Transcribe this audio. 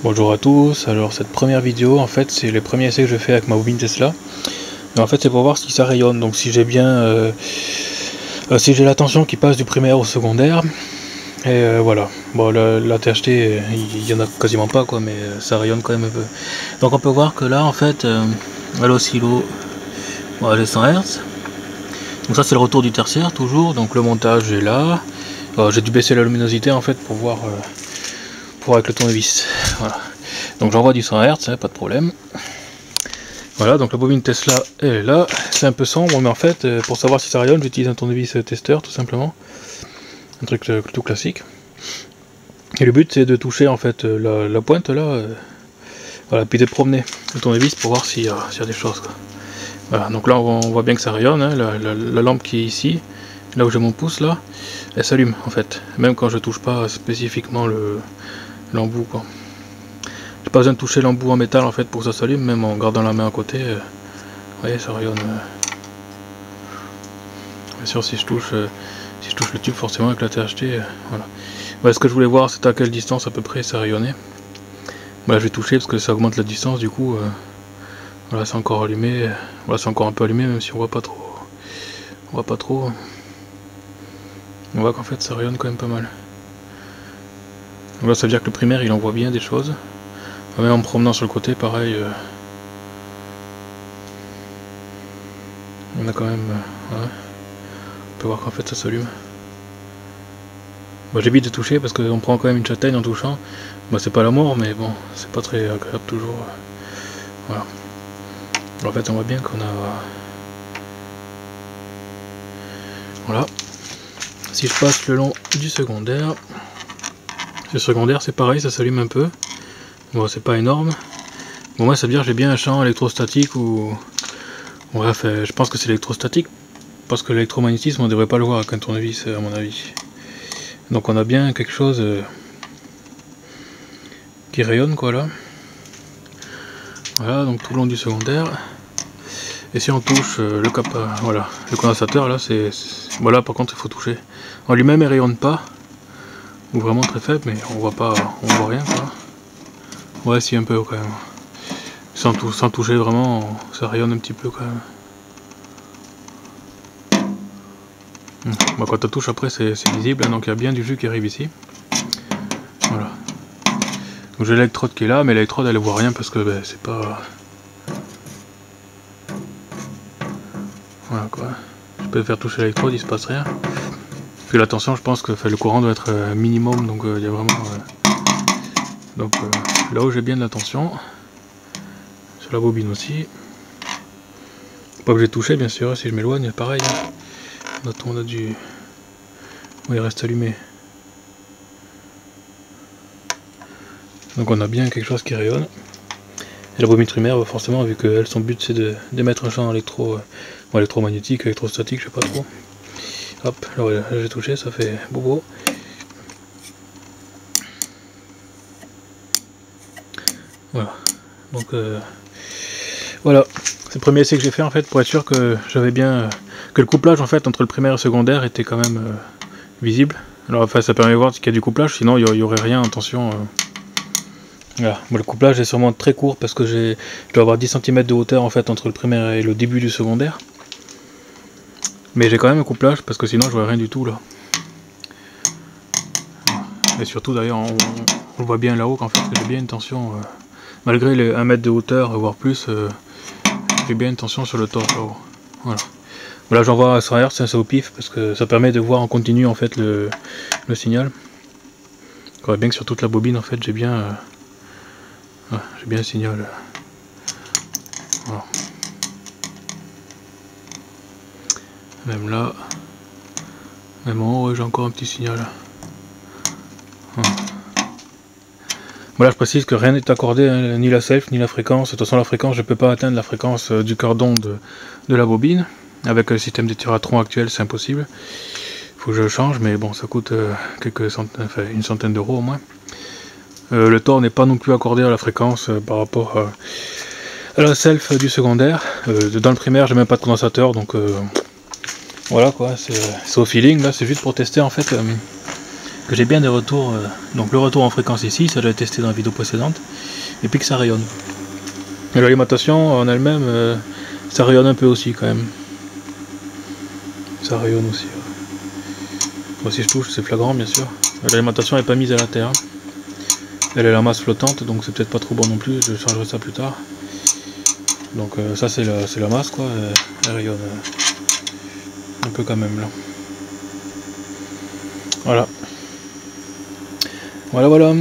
Bonjour à tous, alors cette première vidéo en fait c'est les premiers essais que je fais avec ma bobine Tesla. Et en fait c'est pour voir si ça rayonne, donc si j'ai bien si j'ai la tension qui passe du primaire au secondaire. Et voilà, bon la THT il y en a quasiment pas quoi, mais ça rayonne quand même un peu. Donc on peut voir que là en fait à l'oscillo, voilà, j'ai 100 Hz. Donc ça c'est le retour du tertiaire toujours, donc le montage est là. J'ai dû baisser la luminosité en fait pour voir avec le tournevis. Voilà. Donc j'envoie du 100 Hz, hein, pas de problème. Voilà, donc la bobine Tesla elle est là. C'est un peu sombre, mais en fait, pour savoir si ça rayonne, j'utilise un tournevis testeur tout simplement. Un truc tout classique. Et le but c'est de toucher en fait la pointe là. Voilà, puis de promener le tournevis pour voir s'il y a des choses, quoi. Voilà, donc là on voit bien que ça rayonne, hein, la lampe qui est ici, là où j'ai mon pouce là, elle s'allume en fait, même quand je touche pas spécifiquement l'embout, quoi. J'ai pas besoin de toucher l'embout en métal en fait pour que ça s'allume, même en gardant la main à côté, vous voyez ça rayonne. Bien sûr si je touche le tube forcément avec la THT, voilà. Voilà, ce que je voulais voir c'est à quelle distance à peu près ça rayonnait. Voilà, je vais toucher parce que ça augmente la distance du coup. Voilà, c'est encore allumé, voilà, c'est encore un peu allumé même si on voit pas trop. On voit qu'en fait ça rayonne quand même pas mal. Donc là ça veut dire que le primaire il envoie bien des choses. Même en me promenant sur le côté pareil, on a quand même, ouais, on peut voir qu'en fait ça s'allume. Bon, j'évite de toucher parce qu'on prend quand même une châtaigne en touchant. Bon, c'est pas la mort mais bon c'est pas très agréable toujours. Voilà. En fait on voit bien qu'on a, voilà. Si je passe le long du secondaire, le secondaire c'est pareil, ça s'allume un peu. Bon, c'est pas énorme. Bon, moi ça veut dire que j'ai bien un champ électrostatique ou... Bref, je pense que c'est électrostatique parce que l'électromagnétisme on devrait pas le voir avec un tournevis à mon avis. Donc on a bien quelque chose qui rayonne quoi là. Voilà, donc tout le long du secondaire. Et si on touche le voilà, le condensateur là, c'est voilà, par contre il faut toucher. En lui-même il rayonne pas, ou vraiment très faible, mais on voit pas, on voit rien quoi. Ouais, si un peu quand même. Sans toucher vraiment, ça rayonne un petit peu quand même. Bon, quand on touche après c'est visible, hein, donc il y a bien du jus qui arrive ici. Voilà. Donc j'ai l'électrode qui est là, mais l'électrode elle voit rien parce que ben, c'est pas... Voilà quoi. Je peux faire toucher l'électrode, il se passe rien. Puis la tension, je pense que le courant doit être minimum, donc il y a vraiment... donc là où j'ai bien de la tension, sur la bobine aussi. Pas obligé de toucher bien sûr, si je m'éloigne, pareil. On a du... Oui, il reste allumé. Donc on a bien quelque chose qui rayonne. Et la bobine primaire, forcément, vu que son but c'est d'émettre un champ électromagnétique, électrostatique, je sais pas trop. Hop, là j'ai touché, ça fait bobo. Voilà. Donc voilà, c'est le premier essai que j'ai fait en fait pour être sûr que j'avais bien que le couplage en fait entre le primaire et le secondaire était quand même visible. Alors enfin ça permet de voir qu'il y a du couplage, sinon il y aurait rien, attention. Voilà. Bon, le couplage est sûrement très court parce que je dois avoir 10 cm de hauteur en fait entre le primaire et le début du secondaire. Mais j'ai quand même un couplage parce que sinon je vois rien du tout là. Et surtout d'ailleurs on voit bien là-haut qu'en fait j'ai bien une tension, malgré les 1 mètre de hauteur voire plus, j'ai bien une tension sur le torse là-haut. Voilà. Voilà, j'envoie à 100 Hz, c'est au pif parce que ça permet de voir en continu en fait le signal. On voit bien que sur toute la bobine en fait j'ai bien le signal. Voilà. Même là, même en haut j'ai encore un petit signal. Voilà, je précise que rien n'est accordé, hein, ni la self ni la fréquence. De toute façon la fréquence, je ne peux pas atteindre la fréquence du cœur d'onde de la bobine. Avec le système d'étiratrons actuel c'est impossible. Il faut que je le change, mais bon ça coûte une centaine d'euros au moins. Le tort n'est pas non plus accordé à la fréquence par rapport à la self du secondaire. Dans le primaire j'ai même pas de condensateur, donc voilà quoi, c'est au feeling là, c'est juste pour tester en fait que j'ai bien des retours, donc le retour en fréquence ici, ça j'ai testé dans la vidéo précédente, et puis que ça rayonne. Et l'alimentation en elle-même, ça rayonne un peu aussi quand même. Ça rayonne aussi. Moi si je touche, c'est flagrant bien sûr. L'alimentation n'est pas mise à la terre. Elle est la masse flottante, donc c'est peut-être pas trop bon non plus, je changerai ça plus tard. Donc ça c'est la masse quoi, elle rayonne un peu quand même là. Voilà. Voilà.